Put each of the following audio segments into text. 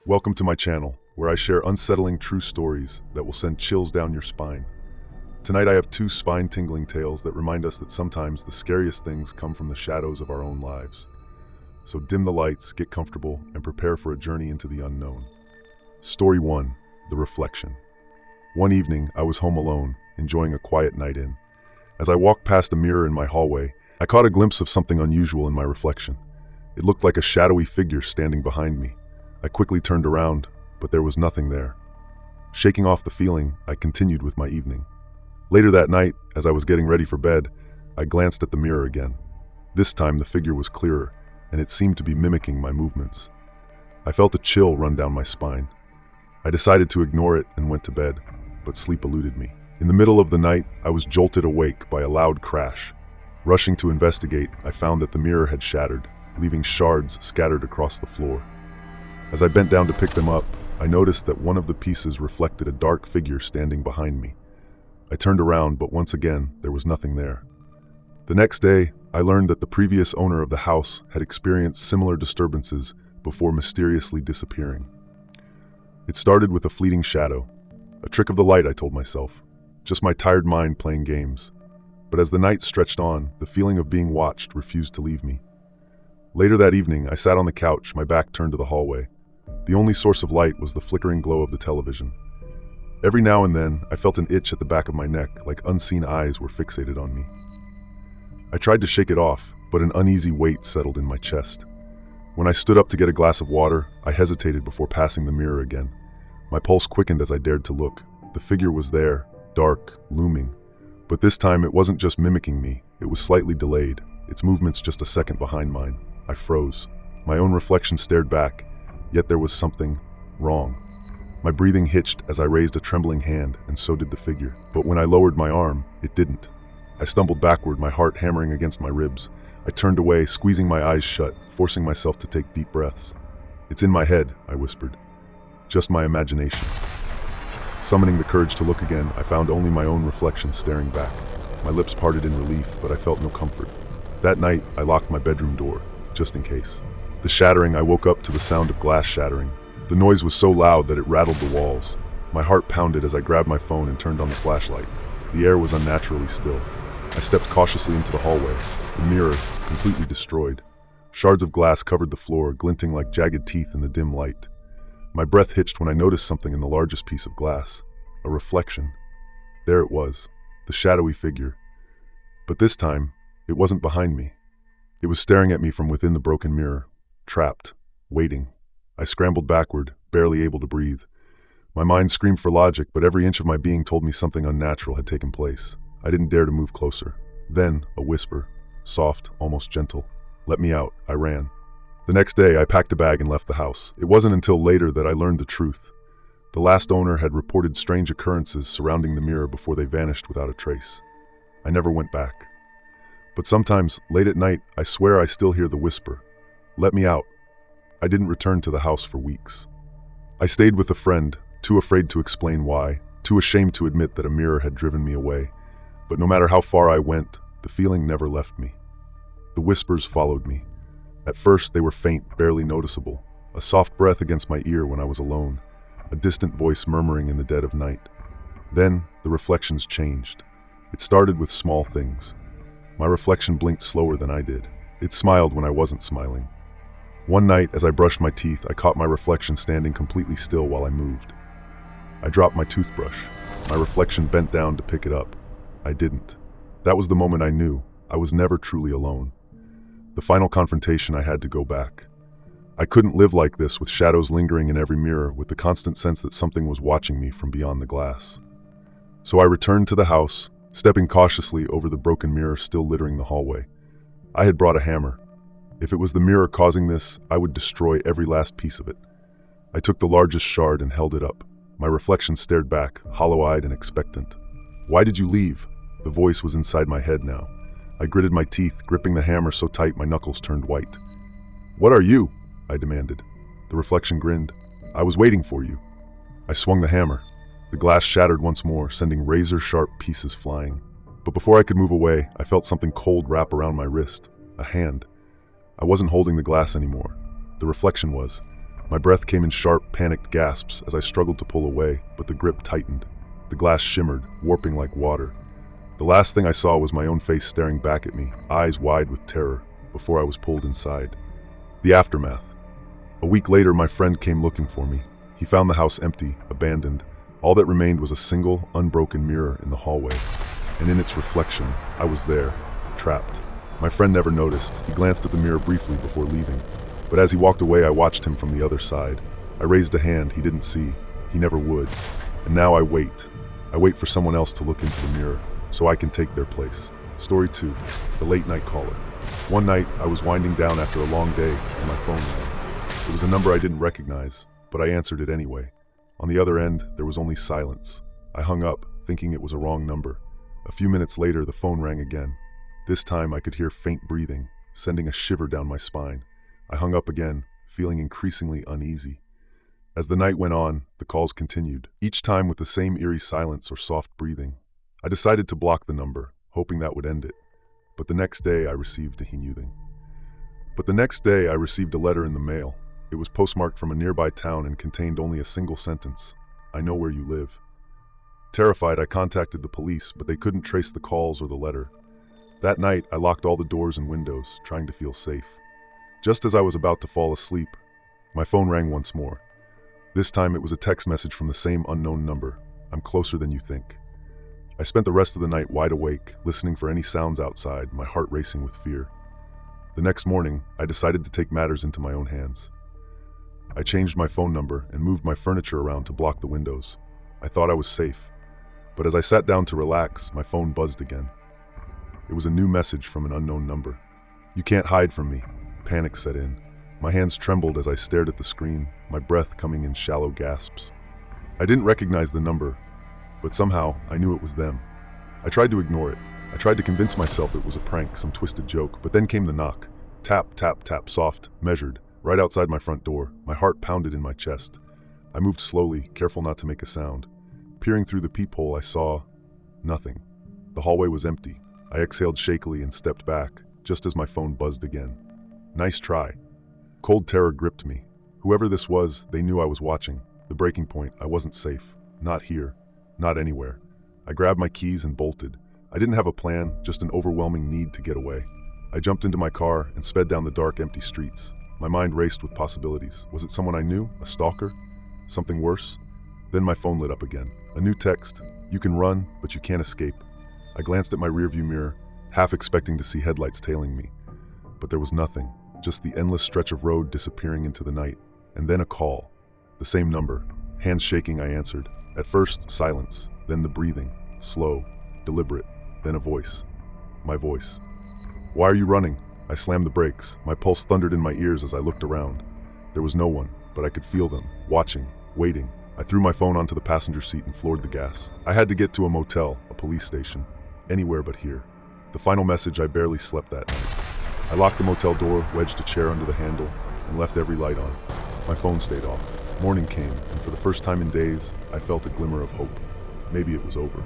Welcome to my channel, where I share unsettling true stories that will send chills down your spine. Tonight I have two spine-tingling tales that remind us that sometimes the scariest things come from the shadows of our own lives. So dim the lights, get comfortable, and prepare for a journey into the unknown. Story 1. The Reflection. One evening, I was home alone, enjoying a quiet night in. As I walked past a mirror in my hallway, I caught a glimpse of something unusual in my reflection. It looked like a shadowy figure standing behind me. I quickly turned around, but there was nothing there. Shaking off the feeling, I continued with my evening. Later that night, as I was getting ready for bed, I glanced at the mirror again. This time the figure was clearer, and it seemed to be mimicking my movements. I felt a chill run down my spine. I decided to ignore it and went to bed, but sleep eluded me. In the middle of the night, I was jolted awake by a loud crash. Rushing to investigate, I found that the mirror had shattered, leaving shards scattered across the floor. As I bent down to pick them up, I noticed that one of the pieces reflected a dark figure standing behind me. I turned around, but once again, there was nothing there. The next day, I learned that the previous owner of the house had experienced similar disturbances before mysteriously disappearing. It started with a fleeting shadow. A trick of the light, I told myself. Just my tired mind playing games. But as the night stretched on, the feeling of being watched refused to leave me. Later that evening, I sat on the couch, my back turned to the hallway. The only source of light was the flickering glow of the television. Every now and then, I felt an itch at the back of my neck, like unseen eyes were fixated on me. I tried to shake it off, but an uneasy weight settled in my chest. When I stood up to get a glass of water, I hesitated before passing the mirror again. My pulse quickened as I dared to look. The figure was there, dark, looming. But this time, it wasn't just mimicking me, it was slightly delayed, its movements just a second behind mine. I froze. My own reflection stared back. Yet there was something wrong. My breathing hitched as I raised a trembling hand, and so did the figure. But when I lowered my arm, it didn't. I stumbled backward, my heart hammering against my ribs. I turned away, squeezing my eyes shut, forcing myself to take deep breaths. "It's in my head," I whispered. "Just my imagination." Summoning the courage to look again, I found only my own reflection staring back. My lips parted in relief, but I felt no comfort. That night, I locked my bedroom door, just in case. The shattering, I woke up to the sound of glass shattering. The noise was so loud that it rattled the walls. My heart pounded as I grabbed my phone and turned on the flashlight. The air was unnaturally still. I stepped cautiously into the hallway, the mirror completely destroyed. Shards of glass covered the floor, glinting like jagged teeth in the dim light. My breath hitched when I noticed something in the largest piece of glass. A reflection. There it was, the shadowy figure. But this time, it wasn't behind me. It was staring at me from within the broken mirror. Trapped, waiting. I scrambled backward, barely able to breathe. My mind screamed for logic, but every inch of my being told me something unnatural had taken place. I didn't dare to move closer. Then, a whisper, soft, almost gentle. "Let me out." I ran. The next day, I packed a bag and left the house. It wasn't until later that I learned the truth. The last owner had reported strange occurrences surrounding the mirror before they vanished without a trace. I never went back. But sometimes, late at night, I swear I still hear the whisper. "Let me out." I didn't return to the house for weeks. I stayed with a friend, too afraid to explain why, too ashamed to admit that a mirror had driven me away. But no matter how far I went, the feeling never left me. The whispers followed me. At first, they were faint, barely noticeable. A soft breath against my ear when I was alone. A distant voice murmuring in the dead of night. Then, the reflections changed. It started with small things. My reflection blinked slower than I did. It smiled when I wasn't smiling. One night, as I brushed my teeth, I caught my reflection standing completely still while I moved. I dropped my toothbrush. My reflection bent down to pick it up. I didn't. That was the moment I knew I was never truly alone. The final confrontation, I had to go back. I couldn't live like this, with shadows lingering in every mirror, with the constant sense that something was watching me from beyond the glass. So I returned to the house, stepping cautiously over the broken mirror still littering the hallway. I had brought a hammer. If it was the mirror causing this, I would destroy every last piece of it. I took the largest shard and held it up. My reflection stared back, hollow-eyed and expectant. "Why did you leave?" The voice was inside my head now. I gritted my teeth, gripping the hammer so tight my knuckles turned white. "What are you?" I demanded. The reflection grinned. "I was waiting for you." I swung the hammer. The glass shattered once more, sending razor-sharp pieces flying. But before I could move away, I felt something cold wrap around my wrist. A hand. I wasn't holding the glass anymore. The reflection was. My breath came in sharp, panicked gasps as I struggled to pull away, but the grip tightened. The glass shimmered, warping like water. The last thing I saw was my own face staring back at me, eyes wide with terror, before I was pulled inside. The aftermath. A week later, my friend came looking for me. He found the house empty, abandoned. All that remained was a single, unbroken mirror in the hallway. And in its reflection, I was there, trapped. My friend never noticed. He glanced at the mirror briefly before leaving. But as he walked away, I watched him from the other side. I raised a hand he didn't see. He never would. And now I wait. I wait for someone else to look into the mirror, so I can take their place. Story 2. The Late Night Caller. One night, I was winding down after a long day, and my phone rang. It was a number I didn't recognize, but I answered it anyway. On the other end, there was only silence. I hung up, thinking it was a wrong number. A few minutes later, the phone rang again. This time, I could hear faint breathing, sending a shiver down my spine. I hung up again, feeling increasingly uneasy. As the night went on, the calls continued, each time with the same eerie silence or soft breathing. I decided to block the number, hoping that would end it. But the next day, I received a letter in the mail. It was postmarked from a nearby town and contained only a single sentence: "I know where you live." Terrified, I contacted the police, but they couldn't trace the calls or the letter. That night, I locked all the doors and windows, trying to feel safe. Just as I was about to fall asleep, my phone rang once more. This time, it was a text message from the same unknown number: "I'm closer than you think." I spent the rest of the night wide awake, listening for any sounds outside, my heart racing with fear. The next morning, I decided to take matters into my own hands. I changed my phone number and moved my furniture around to block the windows. I thought I was safe. But as I sat down to relax, my phone buzzed again. It was a new message from an unknown number. "You can't hide from me." Panic set in. My hands trembled as I stared at the screen, my breath coming in shallow gasps. I didn't recognize the number, but somehow I knew it was them. I tried to ignore it. I tried to convince myself it was a prank, some twisted joke, but then came the knock. Tap, tap, tap, soft, measured, right outside my front door. My heart pounded in my chest. I moved slowly, careful not to make a sound. Peering through the peephole, I saw nothing. The hallway was empty. I exhaled shakily and stepped back, just as my phone buzzed again. Nice try. Cold terror gripped me. Whoever this was, they knew I was watching. The breaking point: I wasn't safe. Not here. Not anywhere. I grabbed my keys and bolted. I didn't have a plan, just an overwhelming need to get away. I jumped into my car and sped down the dark, empty streets. My mind raced with possibilities. Was it someone I knew? A stalker? Something worse? Then my phone lit up again. A new text: "You can run, but you can't escape." I glanced at my rearview mirror, half expecting to see headlights tailing me. But there was nothing, just the endless stretch of road disappearing into the night. And then a call. The same number. Hands shaking, I answered. At first, silence, then the breathing, slow, deliberate, then a voice. My voice. "Why are you running?" I slammed the brakes. My pulse thundered in my ears as I looked around. There was no one, but I could feel them, watching, waiting. I threw my phone onto the passenger seat and floored the gas. I had to get to a motel, a police station, anywhere but here. The final message: I barely slept that night. I locked the motel door, wedged a chair under the handle, and left every light on. My phone stayed off. Morning came, and for the first time in days, I felt a glimmer of hope. Maybe it was over.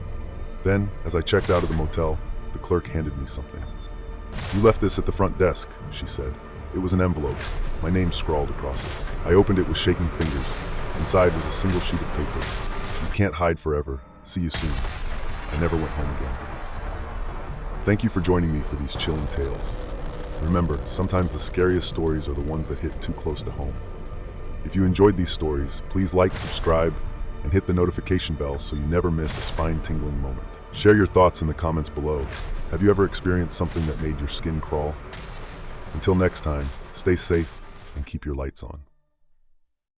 Then, as I checked out of the motel, the clerk handed me something. "You left this at the front desk," she said. It was an envelope, my name scrawled across it. I opened it with shaking fingers. Inside was a single sheet of paper. "You can't hide forever. See you soon." I never went home again. Thank you for joining me for these chilling tales. Remember, sometimes the scariest stories are the ones that hit too close to home. If you enjoyed these stories, please like, subscribe, and hit the notification bell so you never miss a spine-tingling moment. Share your thoughts in the comments below. Have you ever experienced something that made your skin crawl? Until next time, stay safe and keep your lights on.